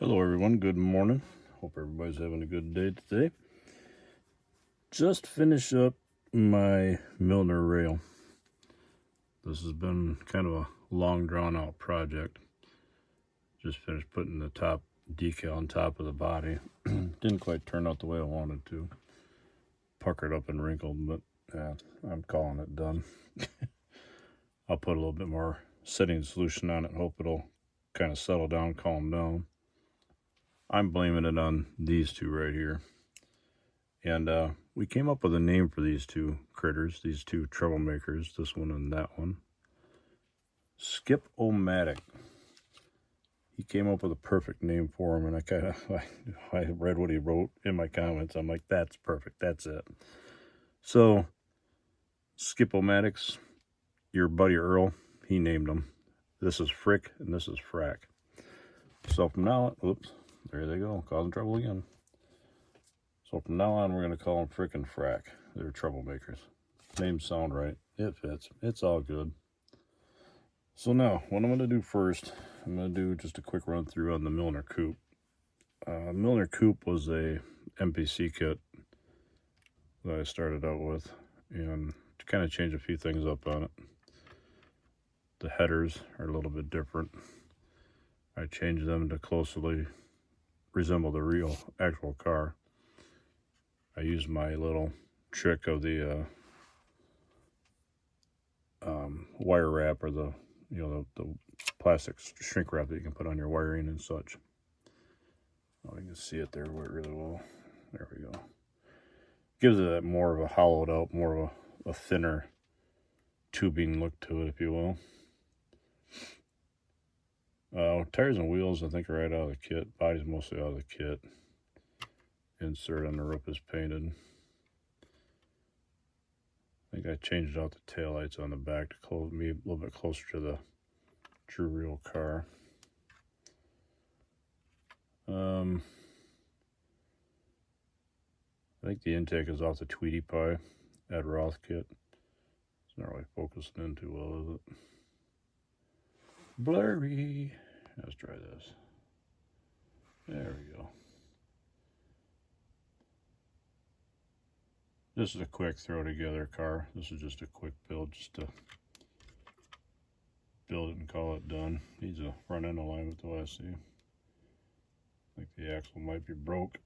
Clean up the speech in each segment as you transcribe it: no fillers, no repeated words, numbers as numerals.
Hello everyone, good morning. Hope everybody's having a good day today. Just finished up my Milner rail. This has been kind of a long drawn out project. Just finished putting the top decal on top of the body. Didn't quite turn out the way I wanted to. Puckered up and wrinkled, but yeah, I'm calling it done. I'll put a little bit more setting solution on it and hope it'll kind of settle down, calm down. I'm blaming it on these two right here. And we came up with a name for these two critters, these two troublemakers, this one and that one. Skip-O-Matic. He came up with a perfect name for him, and I read what he wrote in my comments. I'm like, that's perfect, that's it. So, Skip-O-Matics, your buddy Earl, he named them. This is Frick, and this is Frack. So from now on, oops, there they go, causing trouble again. So from now on, we're going to call them Frick and Frack. They're troublemakers. Names sound right. It fits. It's all good. So now, what I'm going to do first, I'm going to do just a quick run through on the Milner Coupe. Milner Coupe was a MPC kit that I started out with, and to kind of change a few things up on it. The headers are a little bit different. I changed them to closely resemble the real actual car. I used my little trick of the wire wrap, or the plastic shrink wrap that you can put on your wiring and such. Oh, you can see it there really well. There we go. Gives it that more of a hollowed out, more of a thinner tubing look to it, if you will. Tires and wheels, I think, are right out of the kit. Body's mostly out of the kit. Insert on the roof is painted. I think I changed out the taillights on the back to close me a little bit closer to the true real car. I think the intake is off the Tweety Pie Ed Roth kit. It's not really focusing in too well, is it? Blurry. Let's try this. There we go. This is a quick throw together car. This is just a quick build, just to build it and call it done. Needs a front end alignment though, I see. I think the axle might be broke.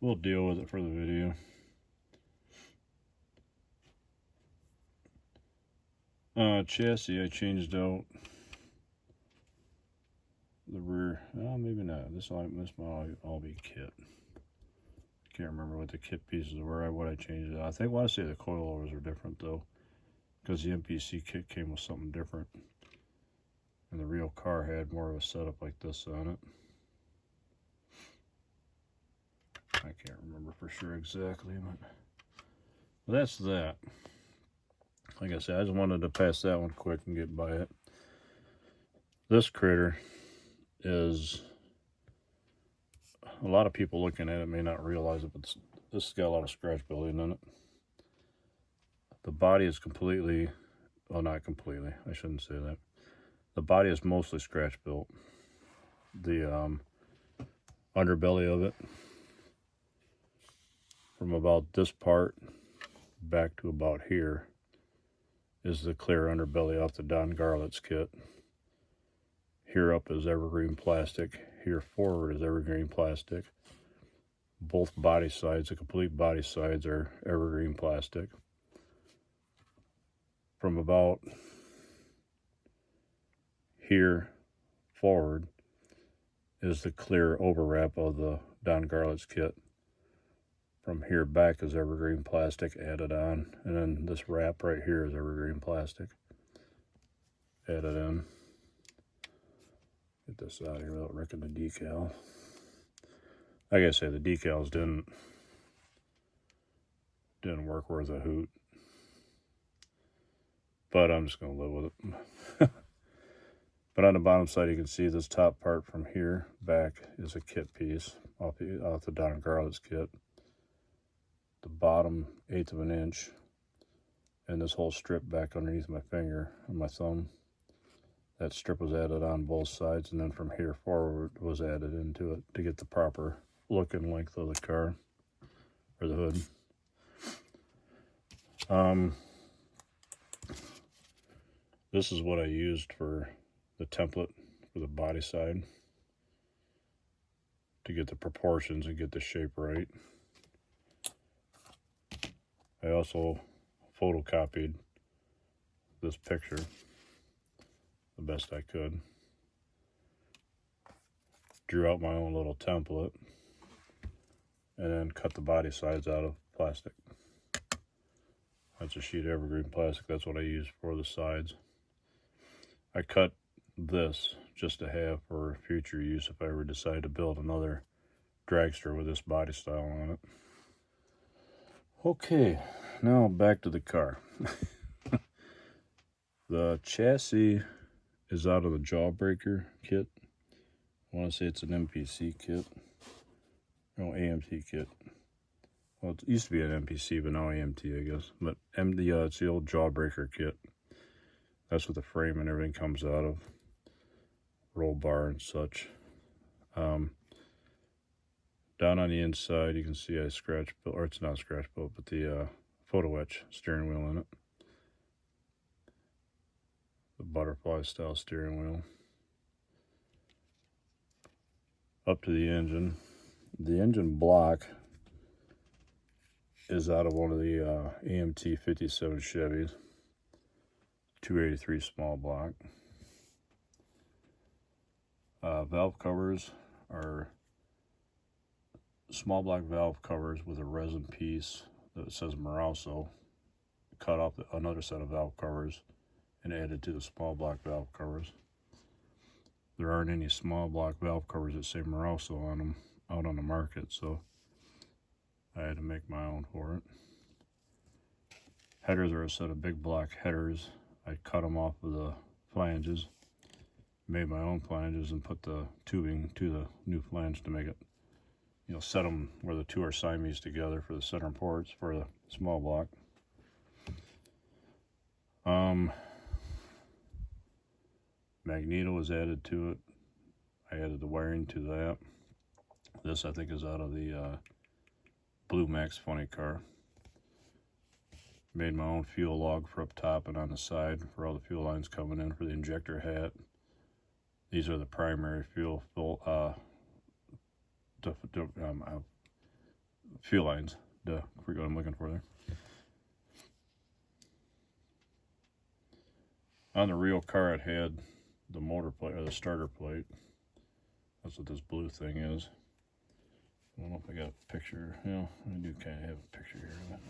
We'll deal with it for the video. Chassis, I changed out the rear. Oh, maybe not. This might all be kit. Can't remember what the kit pieces were, what I changed it. I want to say the coilovers were different though, because the MPC kit came with something different, and the real car had more of a setup like this on it. I can't remember for sure exactly, but that's that. Like I said, I just wanted to pass that one quick and get by it. This critter is, a lot of people looking at it may not realize it, but this has got a lot of scratch building in it. The body is completely, well, not completely, I shouldn't say that. The body is mostly scratch built. The underbelly of it, from about this part back to about here, is the clear underbelly off the Don Garlett's kit. Here up is evergreen plastic. Here forward is evergreen plastic. Both body sides, the complete body sides, are evergreen plastic. From about here forward is the clear overwrap of the Don Garlett's kit. From here back is evergreen plastic added on, and then this wrap right here is evergreen plastic added in. Get this out of here without wrecking the decal. Like I say, the decals didn't work worth a hoot, but I'm just gonna live with it. But on the bottom side, you can see this top part from here back is a kit piece off the Don Garlett's kit. The bottom 1/8 of an inch, and this whole strip back underneath my finger and my thumb that strip was added on both sides, and then from here forward was added into it to get the proper look and length of the car, or the hood. This is what I used for the template for the body side to get the proportions and get the shape right. I also photocopied this picture the best I could. Drew out my own little template and then cut the body sides out of plastic. That's a sheet of evergreen plastic. That's what I use for the sides. I cut this just to have for future use if I ever decide to build another dragster with this body style on it. Okay, now back to the car. The chassis is out of the Jawbreaker kit. I want to say it's an MPC kit. No, AMT kit. Well, it used to be an MPC, but now AMT, I guess. But it's the old Jawbreaker kit. That's what the frame and everything comes out of. Roll bar and such. Down on the inside, you can see I scratch built, or it's not scratch built, but the photo etch steering wheel in it. The butterfly style steering wheel. Up to the engine. The engine block is out of one of the AMT 57 Chevys. 283 small block. Valve covers are small block valve covers with a resin piece that says Marauso. Cut off another set of valve covers and added to the small block valve covers. There aren't any small block valve covers that say Marauso on them out on the market, so I had to make my own for it. Headers are a set of big block headers. I cut them off of the flanges, made my own flanges, and put the tubing to the new flange to make it, set them where the two are Siamese together for the center ports for the small block. Magneto was added to it. I added the wiring to that. This I think is out of the Blue Max Funny Car. Made my own fuel log for up top and on the side for all the fuel lines coming in for the injector hat. These are the primary fuel lines. I forgot what I'm looking for there. On the real car, it had the motor plate, or the starter plate. That's what this blue thing is. I don't know if I got a picture. Yeah, I do kind of have a picture here of it.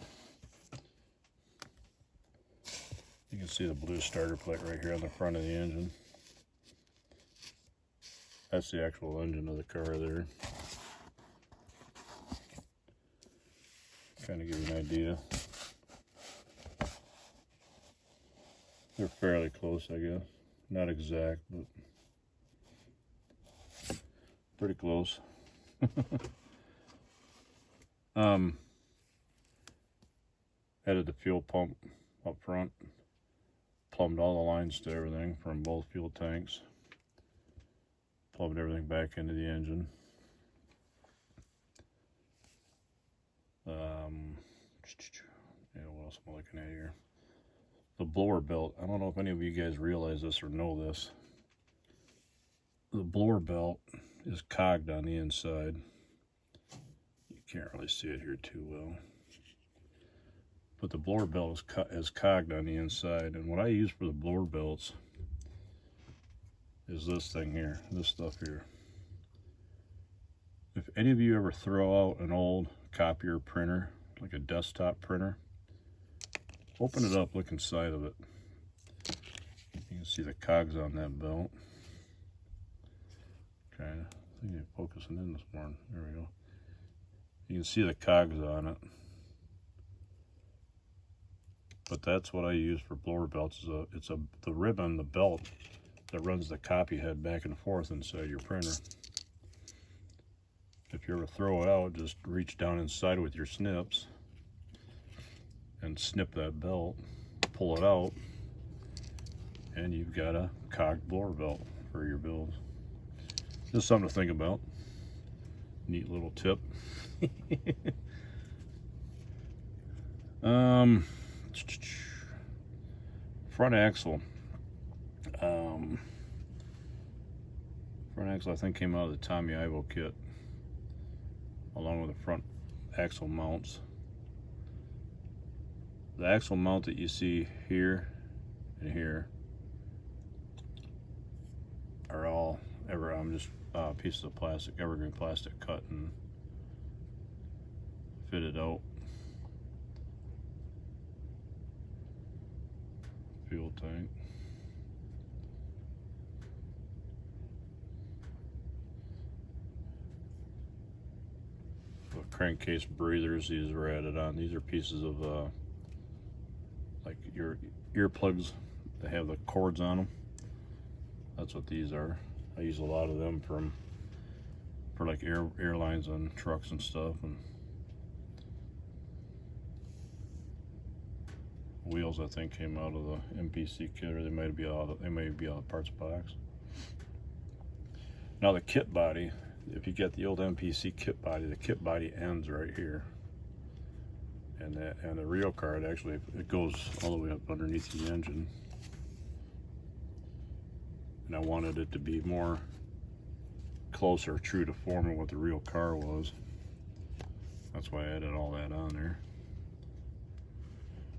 You can see the blue starter plate right here on the front of the engine. That's the actual engine of the car there. Kind of give you an idea. They're fairly close, I guess. Not exact, but pretty close. Added the fuel pump up front. Plumbed all the lines to everything from both fuel tanks. Plumbed everything back into the engine. What else am I looking at here? The blower belt. I don't know if any of you guys realize this or know this. The blower belt is cogged on the inside. You can't really see it here too well. But the blower belt is cogged on the inside. And what I use for the blower belts is this thing here, this stuff here. If any of you ever throw out an old copier printer, like a desktop printer, open it up, look inside of it. You can see the cogs on that belt. Okay, I think you're focusing in this morning. There we go. You can see the cogs on it. But that's what I use for blower belts. It's the ribbon, the belt that runs the copy head back and forth inside your printer. If you ever throw it out, just reach down inside with your snips and snip that belt, pull it out, and you've got a cogged blower belt for your builds. Just something to think about. Neat little tip. Front axle. Front axle I think came out of the Tommy Ivo kit, along with the front axle mounts. The axle mount that you see here and here are all just pieces of plastic, evergreen plastic, cut and fitted out. Fuel tank. The crankcase breathers, these were added on. These are pieces of like your earplugs that have the cords on them. That's what these are. I use a lot of them for like airlines on trucks and stuff. And wheels I think came out of the MPC kit, or they may be out of the parts box. Now the kit body, if you get the old MPC kit body, the kit body ends right here, and the reel card actually it goes all the way up underneath the engine. And I wanted it to be more closer, true to form of what the real car was. That's why I added all that on there.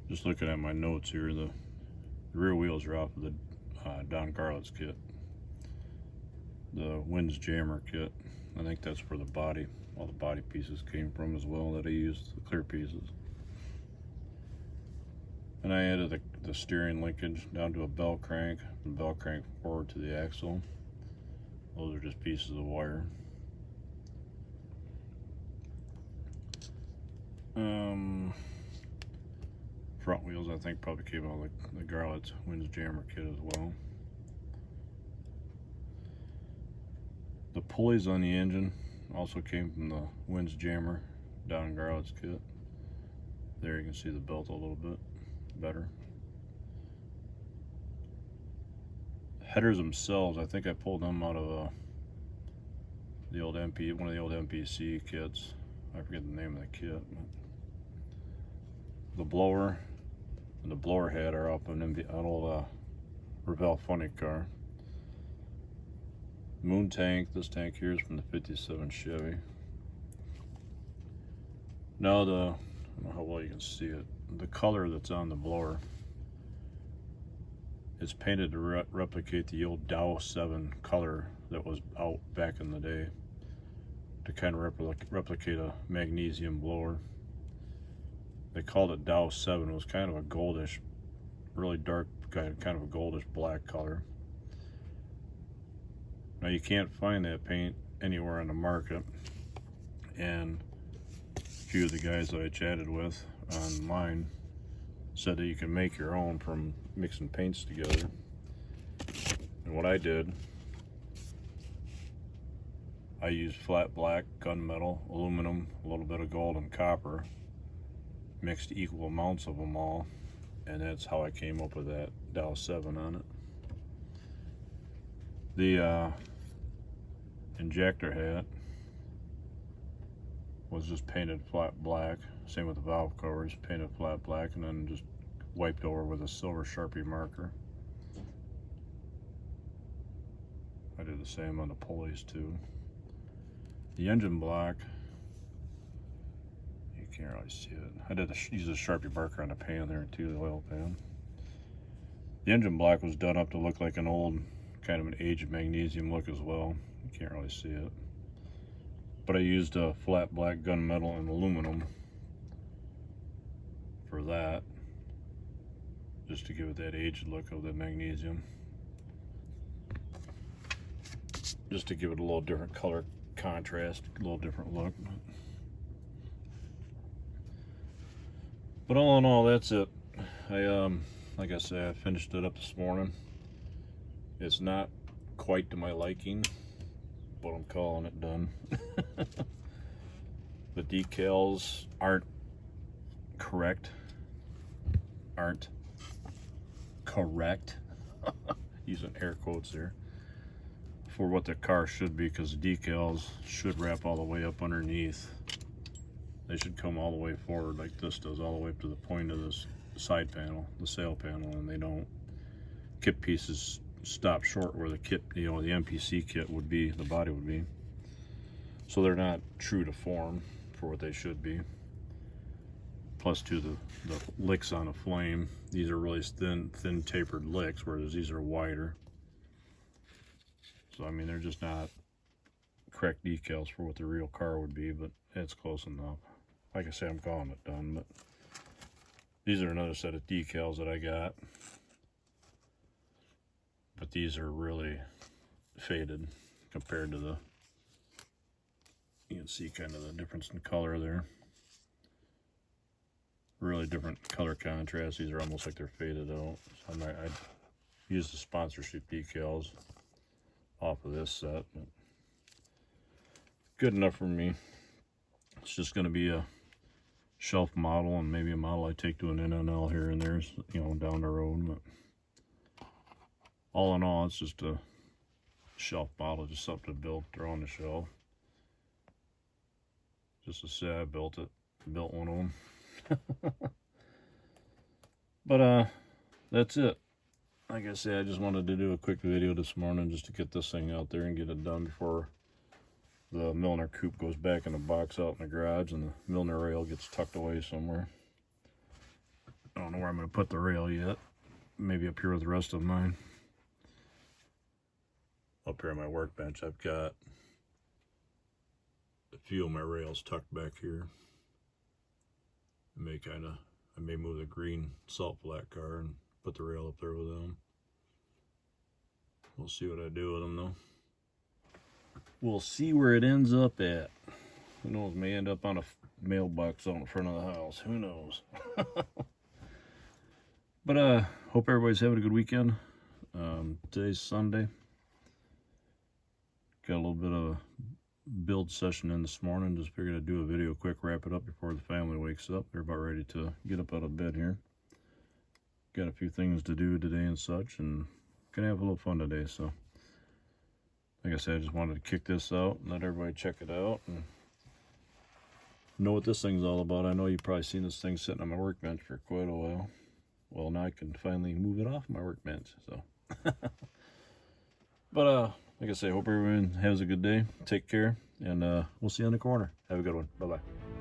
Just looking at my notes here, the rear wheels are off of the Don Garlett's kit. The Wins Jammer kit. I think that's where the body, all the body pieces came from as well that I used, the clear pieces. And I added the steering linkage down to a bell crank, and bell crank forward to the axle. Those are just pieces of wire. Front wheels I think probably came out of the Garlett's Wins Jammer kit as well. The pulleys on the engine also came from the Wins Jammer Don Garlett's kit. There you can see the belt a little bit better. Headers themselves, I think I pulled them out of one of the old MPC kits. I forget the name of the kit. The blower and the blower head are up in an old Revell Funny car. Moon tank, this tank here is from the 57 Chevy. Now I don't know how well you can see it, the color that's on the blower is painted to replicate the old Dow 7 color that was out back in the day, to kind of replicate a magnesium blower. They called it Dow 7. It was kind of a goldish, really dark, kind of a goldish black color. Now you can't find that paint anywhere on the market, and a few of the guys that I chatted with online said that you can make your own from mixing paints together. And what I did, I used flat black, gunmetal, aluminum, a little bit of gold and copper, mixed equal amounts of them all, and that's how I came up with that Dow 7 on it. The injector hat was just painted flat black. Same with the valve covers, painted flat black, and then just wiped over with a silver Sharpie marker. I did the same on the pulleys too. The engine block, you can't really see it. I did use a Sharpie marker on the pan there too, the oil pan. The engine block was done up to look like an old, kind of an aged magnesium look as well. You can't really see it. But I used a flat black gunmetal and aluminum for that, just to give it that aged look of the magnesium. Just to give it a little different color contrast, a little different look. But all in all, that's it. Like I said, I finished it up this morning. It's not quite to my liking, but I'm calling it done. The decals aren't correct. Using air quotes there. For what the car should be, because the decals should wrap all the way up underneath. They should come all the way forward like this does, all the way up to the point of this side panel, the sail panel, and they don't. Kit pieces stop short where the kit, you know, the MPC kit would be, the body would be. So they're not true to form for what they should be. Plus to the licks on a flame, these are really thin tapered licks, whereas these are wider. So I mean, they're just not correct decals for what the real car would be, but it's close enough. Like I say, I'm calling it done, but these are another set of decals that I got. But these are really faded compared to the, you can see kind of the difference in color there. Really different color contrast. These are almost like they're faded out. So I use the sponsorship decals off of this set, but good enough for me. It's just going to be a shelf model and maybe a model I take to an NNL here and there, you know, down the road. But all in all, it's just a shelf model, just something to build, throw on the shelf. Just to say I built it, built one of them. But that's it. Like I said, I just wanted to do a quick video this morning just to get this thing out there and get it done before the Milner Coupe goes back in the box out in the garage and the Milner rail gets tucked away somewhere. I don't know where I'm going to put the rail yet. Maybe up here with the rest of mine. Up here on my workbench, I've got a few of my rails tucked back here. I may move the green salt flat car and put the rail up there with them. We'll see what I do with them though. We'll see where it ends up at. Who knows, may end up on a mailbox out in front of the house. Who knows? But hope everybody's having a good weekend. Today's Sunday. Got a little bit of a build session in this morning. Just figured I'd do a video quick, wrap it up before the family wakes up. They're about ready to get up out of bed here. Got a few things to do today and such, and gonna have a little fun today. So like I said, I just wanted to kick this out and let everybody check it out and know what this thing's all about. I know you've probably seen this thing sitting on my workbench for quite a while. Well, now I can finally move it off my workbench. So but like I say, hope everyone has a good day. Take care, and we'll see you on the corner. Have a good one. Bye-bye.